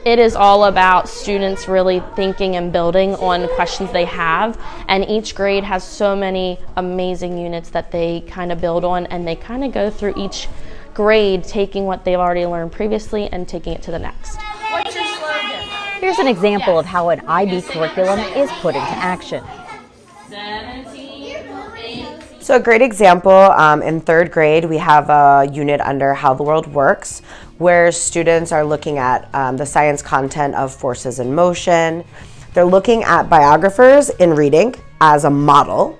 It is all about students really thinking and building on questions they have, and each grade has so many amazing units that they kind of build on, and they kind of go through each grade taking what they've already learned previously and taking it to the next. What's your slogan? Here's an example of how an IB curriculum is put into action. 17, 18. So a great example, in third grade, we have a unit under How the World Works, where students are looking at the science content of forces in motion. They're looking at biographers in reading as a model.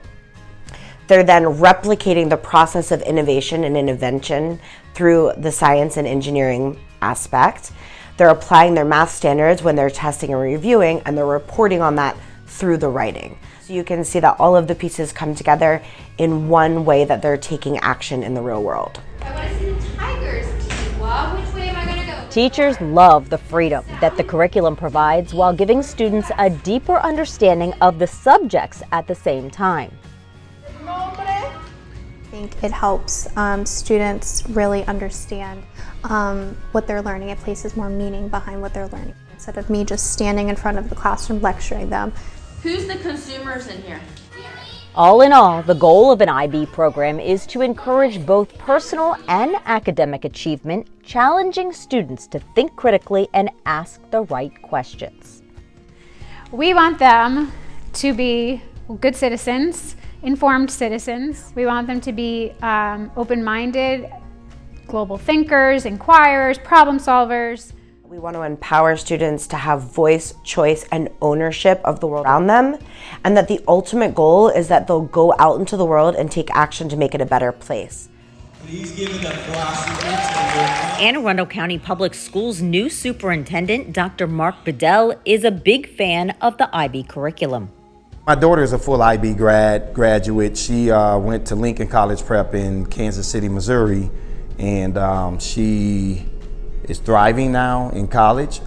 They're then replicating the process of innovation and invention through the science and engineering aspect. They're applying their math standards when they're testing and reviewing, and they're reporting on that through the writing. So you can see that all of the pieces come together in one way that they're taking action in the real world. I want to see the tigers, Tiwa. Which way am I going to go? Teachers love the freedom that the curriculum provides while giving students a deeper understanding of the subjects at the same time. I think it helps students really understand what they're learning. It places more meaning behind what they're learning instead of me just standing in front of the classroom lecturing them. Who's the consumers in here? All in all, the goal of an IB program is to encourage both personal and academic achievement, challenging students to think critically and ask the right questions. We want them to be good citizens, informed citizens. We want them to be open-minded, global thinkers, inquirers, problem solvers. We want to empower students to have voice, choice, and ownership of the world around them, and that the ultimate goal is that they'll go out into the world and take action to make it a better place. Please give it a applause. Anne Arundel County Public Schools' new superintendent, Dr. Mark Bedell, is a big fan of the IB curriculum. My daughter is a full IB graduate. She went to Lincoln College Prep in Kansas City, Missouri, and she is thriving now in college.